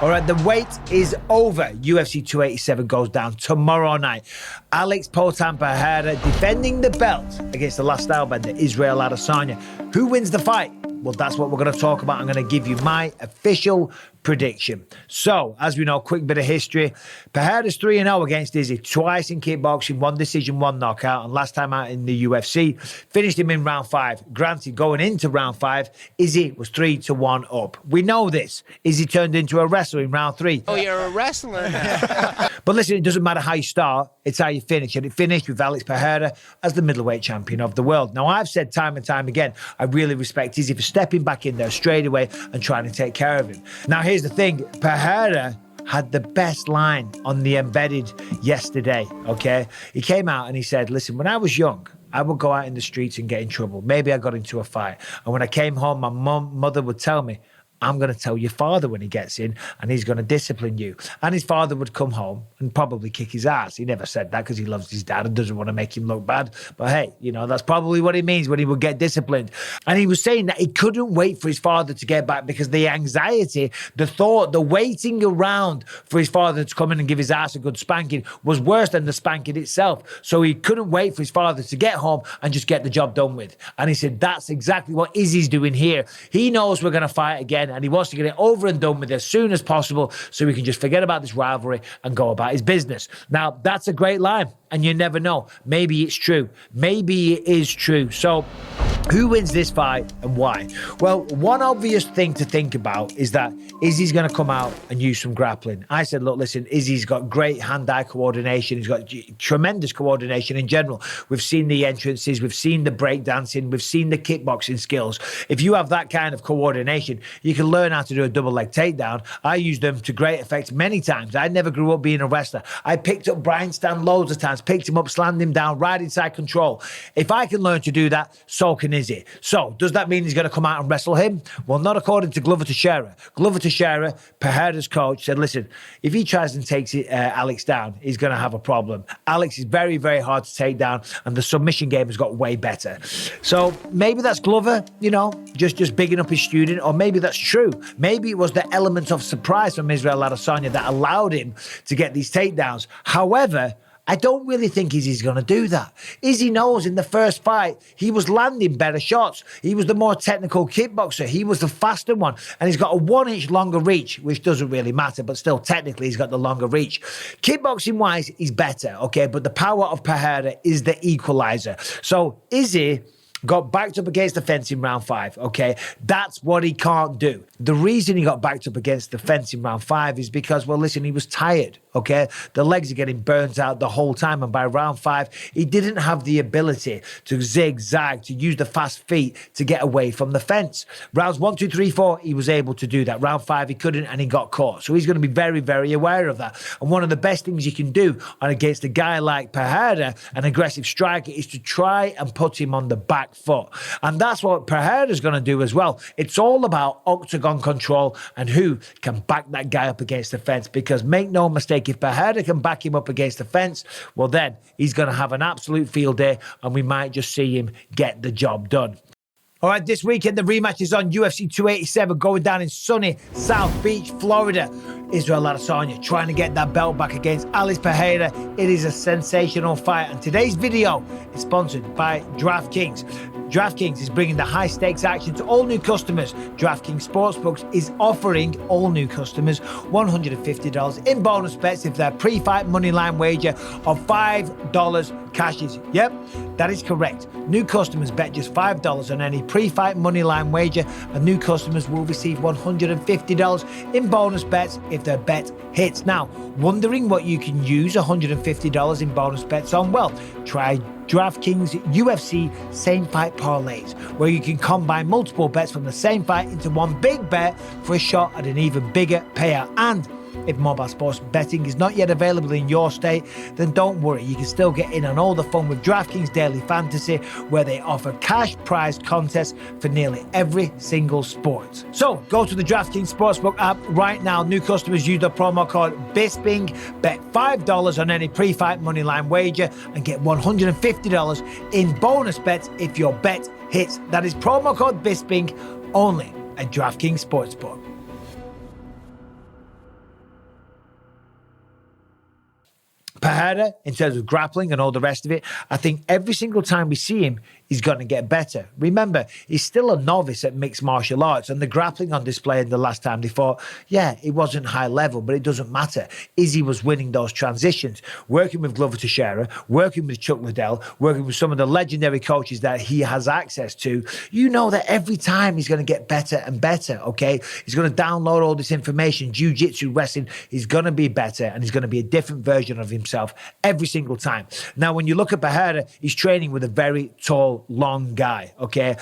All right, the wait is over. UFC 287 goes down tomorrow night. Alex Pereira defending the belt against the last stylebender, Israel Adesanya. Who wins the fight? Well, that's what we're going to talk about. I'm going to give you my official prediction. So, as we know, quick bit of history. Pereira's 3-0 against Izzy, twice in kickboxing, 1 decision, 1 knockout, and last time out in the UFC, finished him in round 5. Granted, going into round 5, Izzy was 3-1 up. We know this. Izzy turned into a wrestler in round 3. Oh, you're a wrestler now. But listen, it doesn't matter how you start, it's how you finish. And it finished with Alex Pereira as the middleweight champion of the world. Now, I've said time and time again, I really respect Izzy for stepping back in there straight away and trying to take care of him. Now, here's the thing. Pereira had the best line on the embedded yesterday, okay? He came out and he said, listen, when I was young, I would go out in the streets and get in trouble. Maybe I got into a fight. And when I came home, my mother would tell me, I'm going to tell your father when he gets in and he's going to discipline you. And his father would come home and probably kick his ass. He never said that because he loves his dad and doesn't want to make him look bad. But hey, you know, that's probably what he means when he would get disciplined. And he was saying that he couldn't wait for his father to get back because the anxiety, the thought, the waiting around for his father to come in and give his ass a good spanking was worse than the spanking itself. So he couldn't wait for his father to get home and just get the job done with. And he said, that's exactly what Izzy's doing here. He knows we're going to fight again. And he wants to get it over and done with as soon as possible so he can just forget about this rivalry and go about his business. Now, that's a great line, and you never know. Maybe it's true. Maybe it is true. So, who wins this fight and why? Well, one obvious thing to think about is that Izzy's going to come out and use some grappling. I said, look, listen, Izzy's got great hand-eye coordination. He's got tremendous coordination in general. We've seen the entrances. We've seen the breakdancing. We've seen the kickboxing skills. If you have that kind of coordination, you can learn how to do a double leg takedown. I used them to great effect many times. I never grew up being a wrestler. I picked up Brian Stan loads of times, picked him up, slammed him down, right inside control. If I can learn to do that, so can Izzy. So, does that mean he's going to come out and wrestle him? Well, not according to Glover Teixeira. Glover Teixeira, Pereira's coach, said, listen, if he tries and takes Alex down, he's going to have a problem. Alex is very, very hard to take down, and the submission game has got way better. So, maybe that's Glover, you know, just bigging up his student, or maybe that's true. Maybe it was the element of surprise from Israel Adesanya that allowed him to get these takedowns. However, I don't really think Izzy's going to do that. Izzy knows in the first fight, he was landing better shots. He was the more technical kickboxer. He was the faster one. And he's got a 1-inch longer reach, which doesn't really matter, but still technically he's got the longer reach. Kickboxing-wise, he's better, okay? But the power of Pereira is the equalizer. So Izzy got backed up against the fence in round 5, okay? That's what he can't do. The reason he got backed up against the fence in round 5 is because, well, listen, he was tired, okay? The legs are getting burnt out the whole time, and by round 5, he didn't have the ability to zigzag, to use the fast feet to get away from the fence. Rounds 1, 2, 3, 4, he was able to do that. Round 5, he couldn't, and he got caught. So he's going to be very, very aware of that. And one of the best things you can do against a guy like Pereira, an aggressive striker, is to try and put him on the back foot. And that's what Pereira's going to do as well. It's all about octagon control and who can back that guy up against the fence, because make no mistake, if Pereira can back him up against the fence, well then he's going to have an absolute field day and we might just see him get the job done. All right, this weekend, the rematch is on UFC 287 going down in sunny South Beach, Florida. Israel Adesanya trying to get that belt back against Alex Pereira. It is a sensational fight. And today's video is sponsored by DraftKings. DraftKings is bringing the high-stakes action to all new customers. DraftKings Sportsbooks is offering all new customers $150 in bonus bets if their pre-fight moneyline wager of $5 cashes. Yep, that is correct. New customers bet just $5 on any pre-fight moneyline wager, and new customers will receive $150 in bonus bets if their bet hits. Now, wondering what you can use $150 in bonus bets on? Well, try DraftKings UFC same fight parlays, where you can combine multiple bets from the same fight into one big bet for a shot at an even bigger payout. And if mobile sports betting is not yet available in your state, then don't worry. You can still get in on all the fun with DraftKings Daily Fantasy, where they offer cash prize contests for nearly every single sport. So go to the DraftKings Sportsbook app right now. New customers use the promo code Bisping, bet $5 on any pre-fight moneyline wager, and get $150 in bonus bets if your bet hits. That is promo code Bisping only at DraftKings Sportsbook. Pereira, in terms of grappling and all the rest of it, I think every single time we see him, he's going to get better. Remember, he's still a novice at mixed martial arts, and the grappling on display the last time they fought, yeah, it wasn't high level, but it doesn't matter. Izzy was winning those transitions, working with Glover Teixeira, working with Chuck Liddell, working with some of the legendary coaches that he has access to. You know that every time he's going to get better and better, okay? He's going to download all this information, jiu-jitsu, wrestling. He's going to be better, and he's going to be a different version of himself every single time. Now, when you look at Pereira, he's training with a very tall, long guy, okay?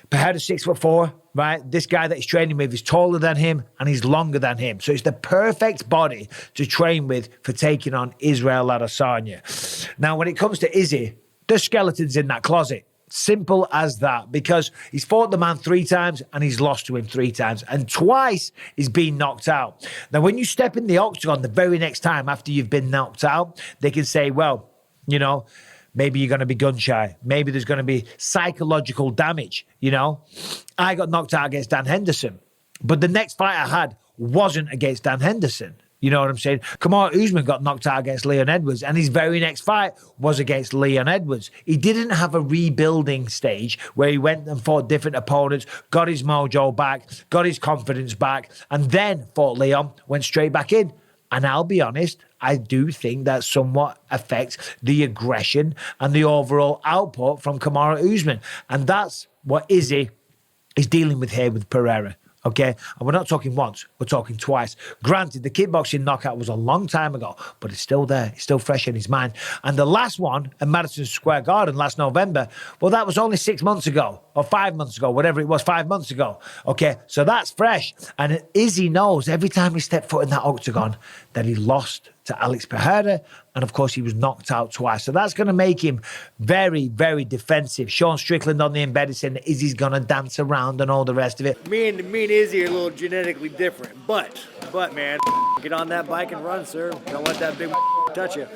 Pereira's 6'4", right? This guy that he's training with is taller than him and he's longer than him. So it's the perfect body to train with for taking on Israel Adesanya. Now, when it comes to Izzy, there's skeletons in that closet. Simple as that, because he's fought the man 3 times and he's lost to him 3 times, and twice he's been knocked out. Now, when you step in the octagon the very next time after you've been knocked out, they can say, well, you know, maybe you're going to be gun shy. Maybe there's going to be psychological damage, you know. I got knocked out against Dan Henderson, but the next fight I had wasn't against Dan Henderson. You know what I'm saying? Kamaru Usman got knocked out against Leon Edwards, and his very next fight was against Leon Edwards. He didn't have a rebuilding stage where he went and fought different opponents, got his mojo back, got his confidence back, and then fought Leon, went straight back in. And I'll be honest, I do think that somewhat affects the aggression and the overall output from Kamaru Usman. And that's what Izzy is dealing with here with Pereira. Okay, and we're not talking once, we're talking twice. Granted, the kickboxing knockout was a long time ago, but it's still there, it's still fresh in his mind. And the last one at Madison Square Garden last November, well, that was only 6 months ago, or 5 months ago, whatever it was, 5 months ago. Okay, so that's fresh. And Izzy knows every time he stepped foot in that octagon that he lost to Alex Pereira, and of course he was knocked out twice. So that's going to make him very, very defensive. Sean Strickland on the embedded saying that Izzy's going to dance around and all the rest of it. Me and Izzy are a little genetically different, but man, get on that bike and run, sir. Don't let that big touch you.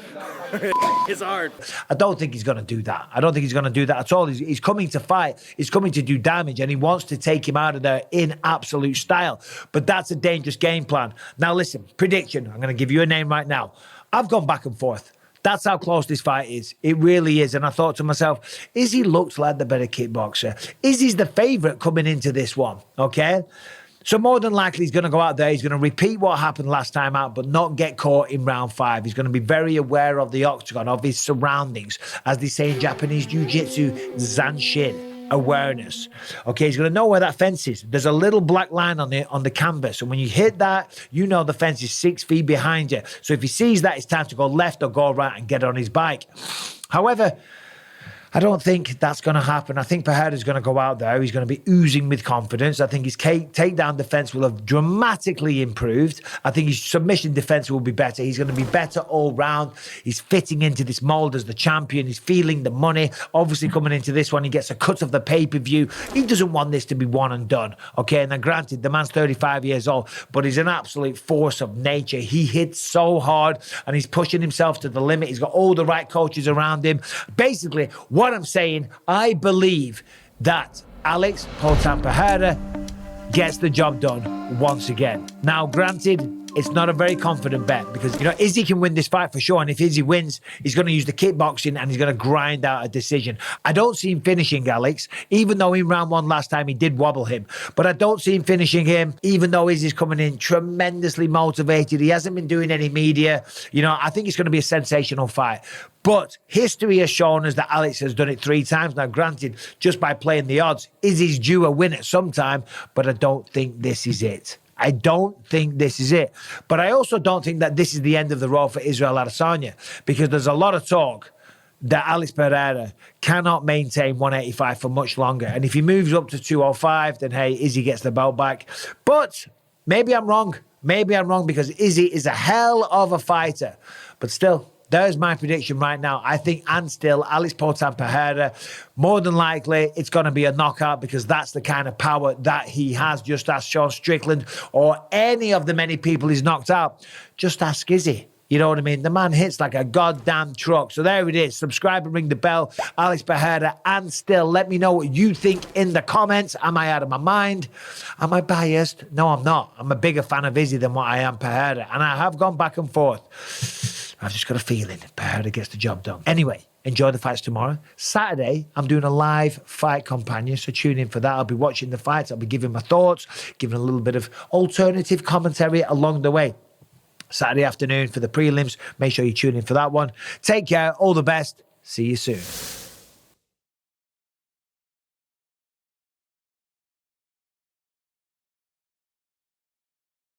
It's hard. I don't think he's going to do that. I don't think he's going to do that at all. He's coming to fight. He's coming to do damage, and he wants to take him out of there in absolute style. But that's a dangerous game plan. Now, listen, prediction. I'm going to give you a name right now. I've gone back and forth. That's how close this fight is. It really is. And I thought to myself, Izzy looks like the better kickboxer. Izzy's the favourite coming into this one, okay? So more than likely, he's going to go out there. He's going to repeat what happened last time out, but not get caught in round 5. He's going to be very aware of the octagon, of his surroundings. As they say in Japanese jiu-jitsu, zanshin. Awareness. Okay, he's going to know where that fence is. There's a little black line on the canvas, and when you hit that, you know the fence is 6 feet behind you. So if he sees that, it's time to go left or go right and get on his bike. However, I don't think that's going to happen. I think Pereira's going to go out there. He's going to be oozing with confidence. I think his takedown defense will have dramatically improved. I think his submission defense will be better. He's going to be better all round. He's fitting into this mold as the champion. He's feeling the money. Obviously, coming into this one, he gets a cut of the pay-per-view. He doesn't want this to be one and done. Okay, and then granted, the man's 35 years old, but he's an absolute force of nature. He hits so hard, and he's pushing himself to the limit. He's got all the right coaches around him. Basically, what I'm saying, I believe that Alex Poatan Pereira gets the job done once again. Now, granted, it's not a very confident bet because, you know, Izzy can win this fight for sure. And if Izzy wins, he's going to use the kickboxing and he's going to grind out a decision. I don't see him finishing Alex, even though in round 1 last time he did wobble him. But I don't see him finishing him, even though Izzy's coming in tremendously motivated. He hasn't been doing any media. You know, I think it's going to be a sensational fight. But history has shown us that Alex has done it 3 times. Now, granted, just by playing the odds, Izzy's due a win at some time, but I don't think this is it. I don't think this is it. But I also don't think that this is the end of the road for Israel Adesanya, because there's a lot of talk that Alex Pereira cannot maintain 185 for much longer. And if he moves up to 205, then, hey, Izzy gets the belt back. But maybe I'm wrong. Maybe I'm wrong because Izzy is a hell of a fighter. But still, there's my prediction right now. I think, and still, Alex Poatan Pereira, more than likely, it's going to be a knockout because that's the kind of power that he has. Just ask Sean Strickland or any of the many people he's knocked out. Just ask Izzy. You know what I mean? The man hits like a goddamn truck. So there it is. Subscribe and ring the bell. Alex Pereira, and still, let me know what you think in the comments. Am I out of my mind? Am I biased? No, I'm not. I'm a bigger fan of Izzy than what I am Pereira. And I have gone back and forth. I've just got a feeling Pereira gets the job done. Anyway, enjoy the fights tomorrow. Saturday, I'm doing a live fight companion, so tune in for that. I'll be watching the fights. I'll be giving my thoughts, giving a little bit of alternative commentary along the way. Saturday afternoon for the prelims. Make sure you tune in for that one. Take care. All the best. See you soon.